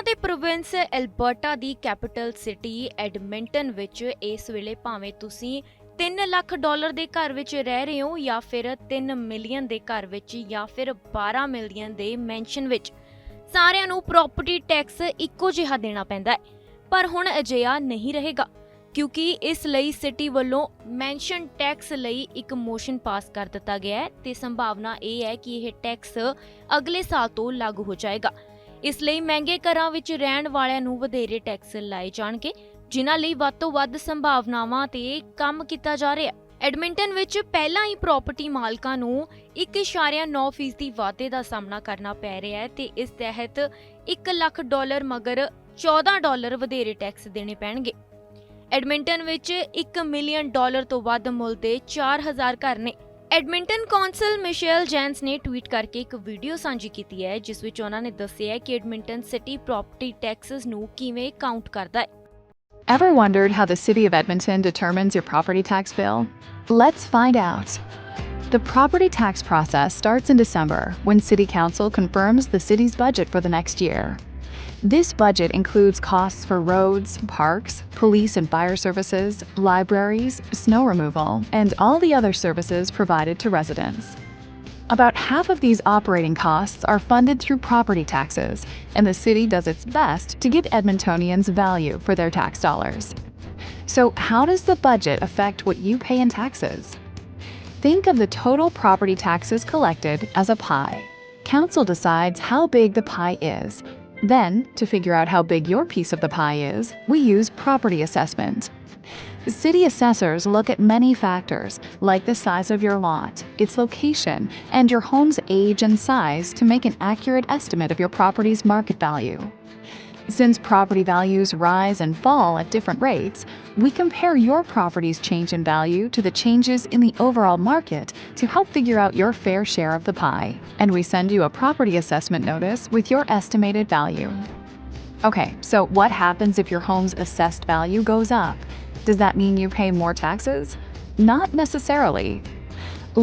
Canada ਦੇ province Alberta ਦੀ capital city Edmonton ਵਿੱਚ ਇਸ ਵੇਲੇ ਭਾਵੇਂ ਤੁਸੀਂ $3 ਲੱਖ ਦੇ ਘਰ ਵਿੱਚ ਰਹਿ ਰਹੇ ਹੋ ਜਾਂ ਫਿਰ 3 ਮਿਲੀਅਨ ਦੇ ਘਰ ਵਿੱਚ ਜਾਂ ਫਿਰ 12 ਮਿਲੀਅਨ ਦੇ ਮੈਂਸ਼ਨ ਵਿੱਚ, ਸਾਰਿਆਂ ਨੂੰ ਪ੍ਰੋਪਰਟੀ ਟੈਕਸ ਇੱਕੋ ਜਿਹਾ ਦੇਣਾ ਪੈਂਦਾ ਹੈ। ਪਰ ਹੁਣ ਅਜਿਹਾ ਨਹੀਂ ਰਹੇਗਾ, ਕਿਉਂਕਿ ਇਸ ਲਈ ਸਿਟੀ ਵੱਲੋਂ ਮੈਂਸ਼ਨ ਟੈਕਸ ਲਈ ਇੱਕ ਮੋਸ਼ਨ ਪਾਸ ਕਰ ਦਿੱਤਾ ਗਿਆ ਹੈ ਤੇ ਸੰਭਾਵਨਾ ਇਹ ਹੈ ਕਿ ਇਹ ਟੈਕਸ ਅਗਲੇ ਸਾਲ ਤੋਂ ਲਾਗੂ ਹੋ ਜਾਏਗਾ। ਇਸ ਲਈ ਮਹਿੰਗੇ ਘਰਾਂ ਵਿੱਚ ਰਹਿਣ ਵਾਲਿਆਂ ਨੂੰ ਵਧੇਰੇ ਟੈਕਸ ਲਾਏ ਜਾਣਗੇ, ਜਿਨ੍ਹਾਂ ਲਈ ਵੱਧ ਤੋਂ ਵੱਧ ਸੰਭਾਵਨਾਵਾਂ ਤੇ ਕੰਮ ਕੀਤਾ ਜਾ ਰਿਹਾ ਹੈ। ਐਡਮਿੰਟਨ ਵਿੱਚ ਪਹਿਲਾਂ ਹੀ ਪ੍ਰਾਪਰਟੀ ਮਾਲਕਾਂ ਨੂੰ 1.9% ਵਾਧੇ ਦਾ ਸਾਹਮਣਾ ਕਰਨਾ ਪੈ ਰਿਹਾ ਹੈ ਤੇ ਇਸ ਤਹਿਤ $1 ਲੱਖ ਮਗਰ $14 ਵਧੇਰੇ ਟੈਕਸ ਦੇਣੇ ਪੈਣਗੇ। ਐਡਮਿੰਟਨ ਵਿੱਚ $1 ਮਿਲੀਅਨ ਤੋਂ ਵੱਧ ਮੁੱਲ ਦੇ 4000 ਘਰ ਨੇ। ਐਡਮਿੰਟਨ ਕੌਂਸਲ ਮਿਸ਼ੇਲ ਜੈਂਸ ਨੇ ਟਵੀਟ ਕਰਕੇ ਇੱਕ ਵੀਡੀਓ ਸਾਂਝੀ ਕੀਤੀ ਹੈ, ਜਿਸ ਵਿੱਚ ਉਹਨਾਂ ਨੇ ਦੱਸਿਆ ਕਿ ਐਡਮਿੰਟਨ ਸਿਟੀ ਪ੍ਰਾਪਰਟੀ ਟੈਕਸਸ ਨੂੰ ਕਿਵੇਂ ਕਾਊਂਟ ਕਰਦਾ ਹੈ। Ever wondered how the city of Edmonton determines your property tax bill? Let's find out. The property tax process starts in December when City Council confirms the city's budget for the next year. This budget includes costs for roads, parks, police and fire services, libraries, snow removal, and all the other services provided to residents. About half of these operating costs are funded through property taxes, and the city does its best to give Edmontonians value for their tax dollars. So, how does the budget affect what you pay in taxes? Think of the total property taxes collected as a pie. Council decides how big the pie is. Then, to figure out how big your piece of the pie is, we use property assessment. City assessors look at many factors, like the size of your lot, its location, and your home's age and size to make an accurate estimate of your property's market value. Since property values rise and fall at different rates, we compare your property's change in value to the changes in the overall market to help figure out your fair share of the pie. And we send you a property assessment notice with your estimated value. Okay, so what happens if your home's assessed value goes up? Does that mean you pay more taxes? Not necessarily.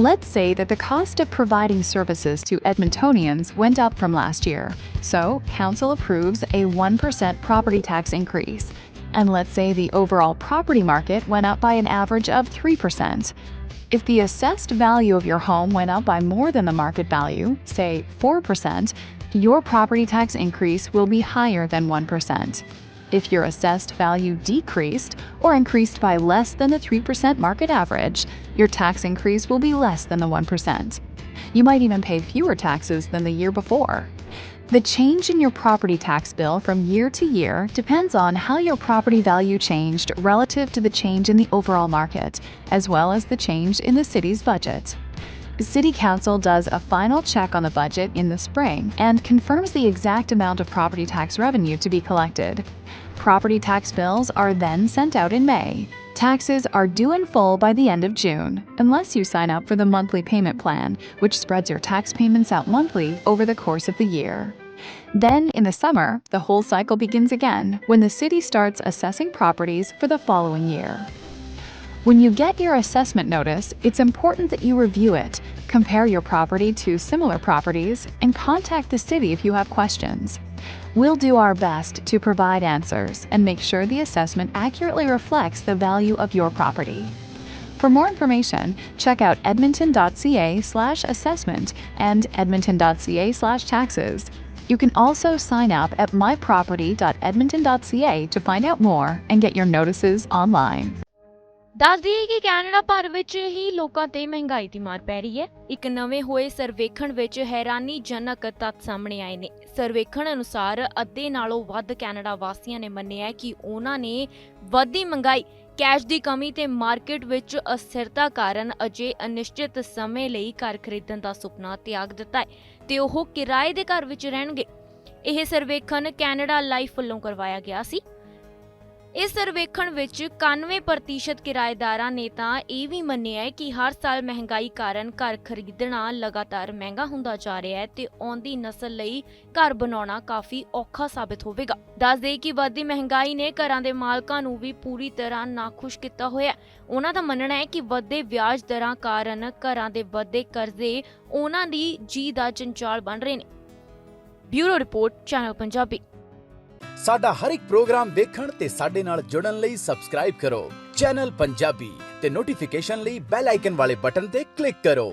Let's say that the cost of providing services to Edmontonians went up from last year, so Council approves a 1% property tax increase. And let's say the overall property market went up by an average of 3%. If the assessed value of your home went up by more than the market value, say 4%, your property tax increase will be higher than 1%. If your assessed value decreased or increased by less than the 3% market average, your tax increase will be less than the 1%. You might even pay fewer taxes than the year before. The change in your property tax bill from year to year depends on how your property value changed relative to the change in the overall market, as well as the change in the city's budget. City Council does a final check on the budget in the spring and confirms the exact amount of property tax revenue to be collected. Property tax bills are then sent out in May. Taxes are due in full by the end of June, unless you sign up for the monthly payment plan, which spreads your tax payments out monthly over the course of the year. Then, in the summer, the whole cycle begins again when the city starts assessing properties for the following year. When you get your assessment notice, it's important that you review it, compare your property to similar properties, and contact the city if you have questions. We'll do our best to provide answers and make sure the assessment accurately reflects the value of your property. For more information, check out edmonton.ca/assessment and edmonton.ca/taxes. You can also sign up at myproperty.edmonton.ca to find out more and get your notices online. ਦੱਸ ਦਈਏ ਕਿ Canada ਭਰ ਵਿੱਚ ਹੀ ਲੋਕਾਂ ਤੇ ਮਹਿੰਗਾਈ ਦੀ ਮਾਰ ਪੈ ਰਹੀ ਹੈ। ਇੱਕ ਨਵੇਂ ਹੋਏ ਸਰਵੇਖਣ ਵਿੱਚ ਹੈਰਾਨੀਜਨਕ ਤੱਥ ਸਾਹਮਣੇ ਆਏ ਨੇ। ਸਰਵੇਖਣ ਅਨੁਸਾਰ ਅੱਧੇ ਨਾਲੋਂ ਵੱਧ ਕੈਨੇਡਾ ਵਾਸੀਆਂ ਨੇ ਮੰਨਿਆ ਕਿ ਉਹਨਾਂ ਨੇ ਵੱਧਦੀ ਮਹਿੰਗਾਈ, ਕੈਸ਼ ਦੀ ਕਮੀ ਤੇ ਮਾਰਕੀਟ ਵਿੱਚ ਅਸਥਿਰਤਾ ਕਾਰਨ ਅਜੇ ਅਨਿਸ਼ਚਿਤ ਸਮੇਂ ਲਈ ਘਰ ਖਰੀਦਣ ਦਾ ਸੁਪਨਾ ਤਿਆਗ ਦਿੱਤਾ ਹੈ ਤੇ ਉਹ ਕਿਰਾਏ ਦੇ ਘਰ ਵਿੱਚ ਰਹਿਣਗੇ। ਇਹ ਸਰਵੇਖਣ ਕੈਨੇਡਾ ਲਾਈਫ ਵੱਲੋਂ ਕਰਵਾਇਆ ਗਿਆ ਸੀ। ਇਸ ਸਰਵੇਖਣ ਵਿੱਚ 91% ਕਿਰਾਏਦਾਰਾਂ ਨੇ ਤਾਂ ਇਹ ਵੀ ਮੰਨਿਆ ਹੈ ਕਿ ਹਰ ਸਾਲ ਮਹਿੰਗਾਈ ਕਾਰਨ ਘਰ ਖਰੀਦਣਾ ਲਗਾਤਾਰ ਮਹਿੰਗਾ ਹੁੰਦਾ ਜਾ ਰਿਹਾ ਹੈ ਤੇ ਆਉਂਦੀ ਨਸਲ ਲਈ ਘਰ ਬਣਾਉਣਾ ਕਾਫੀ ਔਖਾ ਸਾਬਿਤ ਹੋਵੇਗਾ। ਦੱਸ ਦੇਈਏ ਕਿ ਵੱਧਦੀ ਮਹਿੰਗਾਈ ਨੇ ਘਰਾਂ ਦੇ ਮਾਲਕਾਂ ਨੂੰ ਵੀ ਪੂਰੀ ਤਰ੍ਹਾਂ ਨਾਖੁਸ਼ ਕੀਤਾ ਹੋਇਆ। ਉਹਨਾਂ ਦਾ ਮੰਨਣਾ ਹੈ ਕਿ ਵੱਧਦੇ ਵਿਆਜ ਦਰਾਂ ਕਾਰਨ ਘਰਾਂ ਦੇ ਵੱਧਦੇ ਕਰਜ਼ੇ ਉਹਨਾਂ ਦੀ ਜੀ ਦਾ ਜੰਜਾਲ ਬਣ ਰਹੇ ਨੇ। Bureau report, channel Punjabi. ਸਾਡਾ ਹਰ ਇੱਕ ਪ੍ਰੋਗਰਾਮ ਵੇਖਣ ਤੇ ਸਾਡੇ ਨਾਲ ਜੁੜਨ ਲਈ ਸਬਸਕ੍ਰਾਈਬ ਕਰੋ ਚੈਨਲ ਪੰਜਾਬੀ ਤੇ ਨੋਟੀਫਿਕੇਸ਼ਨ ਲਈ ਬੈਲ ਆਈਕਨ ਵਾਲੇ ਬਟਨ ਤੇ ਕਲਿੱਕ ਕਰੋ।